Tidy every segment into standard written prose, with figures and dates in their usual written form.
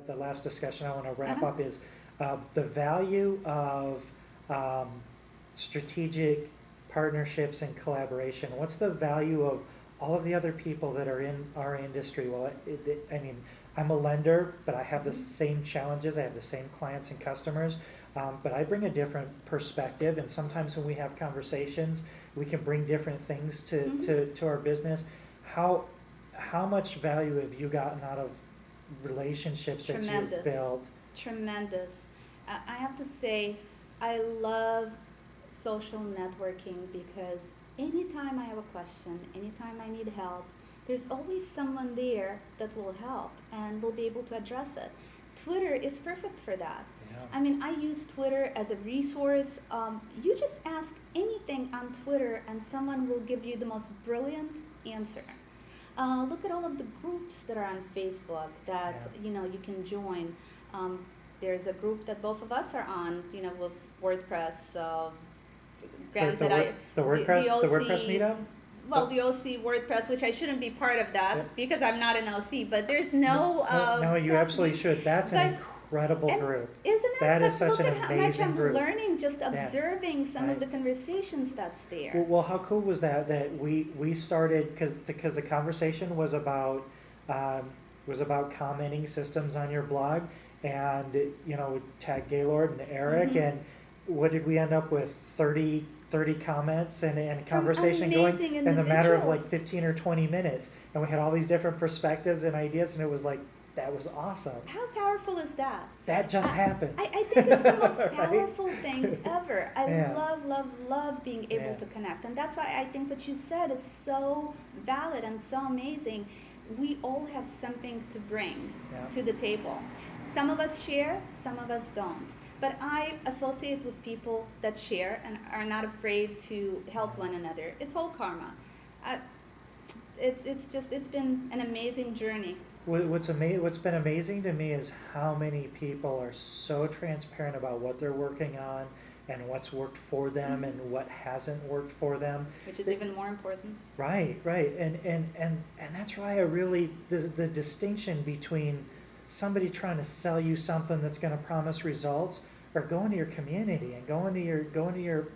The last discussion I want to wrap Uh-huh. up is the value of um, strategic partnerships and collaboration. What's the value of all of the other people that are in our industry? Well, I mean, I'm a lender, but I have the Mhm. same challenges. I have the same clients and customers, but I bring a different perspective. And sometimes when we have conversations, we can bring different things Mhm. to our business. How how much value have you gotten out of relationships that you've Tremendous. built? Tremendous. I have to say, I love social networking because anytime I have a question, anytime I need help, there's always someone there that will help and will be able to address it. Twitter is perfect for that. Yeah. I mean, I use Twitter as a resource. You just ask anything on Twitter, and someone will give you the most brilliant answer. Look at all of the groups that are on Facebook that Yeah. you can join. Um, there's a group that both of us are on, with WordPress. Granted, the The WordPress OC, meetup? well, the OC WordPress, which I shouldn't be part of Yeah. that because I'm not an OC. But there's No, no no, you absolutely password. should. That's an But incredible and group. isn't it? That is But such look an at how much amazing I'm group. learning just Yeah. observing some of Right. the conversations that's there. Well, how cool was that? That we started because the conversation um, was about commenting systems on your blog, and tag Gaylord and Eric, Mm-hmm. and what did we end up with? 30 comments and From conversation going amazing in the matter of individuals. like 15 or 20 minutes, and we had all these different perspectives and ideas, and it was like that was awesome. How powerful is that? That just I, happened. I think it's the most Right? powerful thing ever. I Yeah. love, love, love being able Yeah. to connect. And that's why I think what you said is so valid and so amazing. We all have something to bring Yeah. to the table. Some of us share, some of us don't. But I associate with people that share and are not afraid to help one another. It's all karma. I, it's been an amazing journey. What's been amazing to me is how many people are so transparent about what they're working on and what's worked for them Hmm. and what hasn't worked for them. Which is even more important. Right, right. And that's why the distinction between somebody trying to sell you something that's going to promise results or going to your community and going to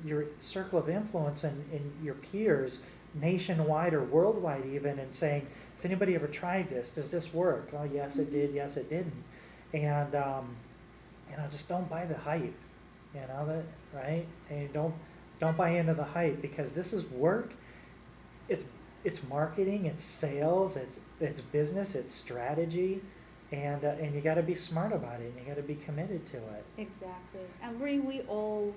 your circle of influence and your peers nationwide or worldwide even and saying, has anybody ever tried this? Does this work? Oh, yes, it Hmm. did. Yes, it didn't. And just don't buy the hype. That right? And don't buy into the hype because this is work. It's it's marketing, it's sales, it's business, it's strategy, and you got to be smart about it. And you got to be committed to it. Exactly. And we all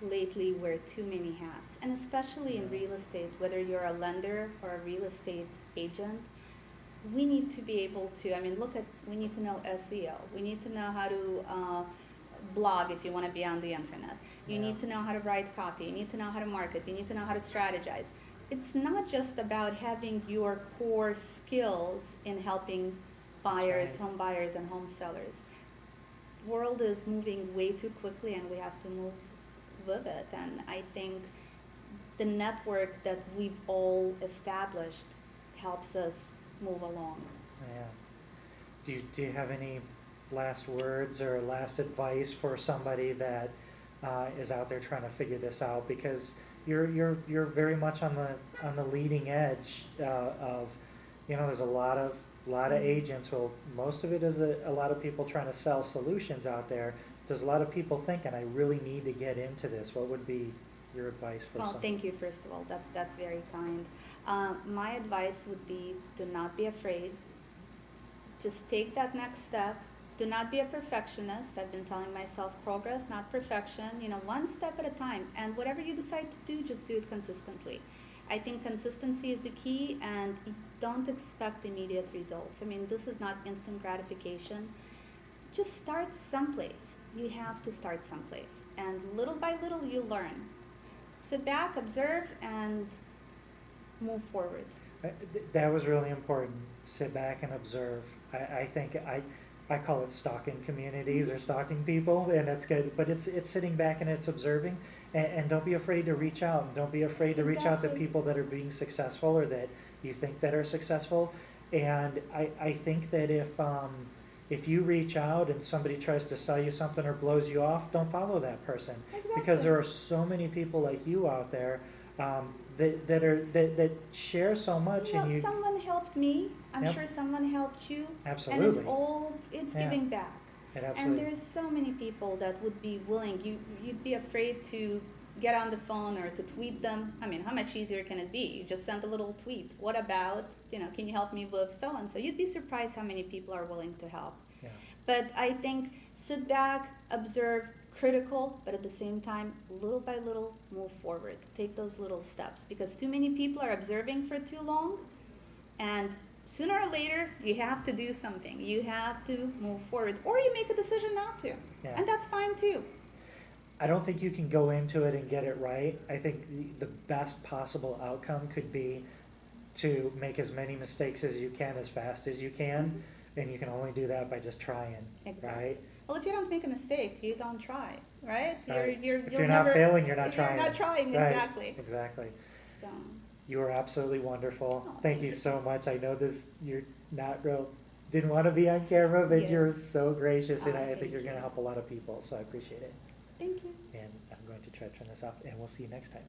lately wear too many hats, and especially in Yeah. real estate, whether you're a lender or a real estate agent, we need to be able to, I mean, we need to know SEO. We need to know how to blog if you want to be on the internet. You Yeah. need to know how to write copy. You need to know how to market. You need to know how to strategize. It's not just about having your core skills in helping That's buyers, right. home buyers, and home sellers. World is moving way too quickly, and we have to move with it. And I think the network that we've all established helps us move along. Yeah. Do you have any last words or last advice for somebody that is out there trying to figure this out? Because you're very much on the leading edge of there's a lot of Mhm. agents. Well, most of it is a lot of people trying to sell solutions out there. There's a lot of people thinking, I really need to get into this. What would be your advice for Well, somebody? thank you first of all. That's very kind. My advice would be do not be afraid. Just take that next step. Do not be a perfectionist. I've been telling myself progress, not perfection. One step at a time. And whatever you decide to do, just do it consistently. I think consistency is the key, and don't expect immediate results. I mean, this is not instant gratification. Just start someplace. You have to start someplace. And little by little, you learn. Sit back, observe, and move forward. That was really important. Sit back and observe. I think I call it stalking communities or Mhm. stalking people, and that's good. But it's sitting back and it's observing, and don't be afraid to reach out. And don't be afraid to reach out to Exactly. people that are being successful or that you think that are successful. And I think that if you reach out and somebody tries to sell you something or blows you off, don't follow that person. Because there are so many people like you out there that share so much, You and know, you. someone helped me. I'm Yep. sure someone helped you. Absolutely. And it's Yeah. giving back. It And absolutely. there's so many people that would be willing. You'd be afraid to get on the phone or to tweet them. I mean, how much easier can it be? You just send a little tweet. What about, can you help me with so and so? You'd be surprised how many people are willing to help. Yeah. But I think sit back, observe, critical, but at the same time, little by little, move forward. Take those little steps because too many people are observing for too long, and sooner or later, you have to do something. You have to move forward, or you make a decision not to, Yeah. and that's fine too. I don't think you can go into it and get it right. I think the best possible outcome could be to make as many mistakes as you can as fast as you can, and you can only do that by just trying, Exactly. right? Well, if you don't make a mistake, you don't try, right? Right. If You'll you're not never, failing, you're not you're trying. not trying, Right. exactly. Exactly. So, You are absolutely wonderful. oh, Thank you so much. I know you're not didn't want to be on camera, but Yeah. you're so gracious, and Oh, I think thank you're going to you. help a lot of people, so I appreciate it. Thank you. And I'm going to try to turn this off, and we'll see you next time.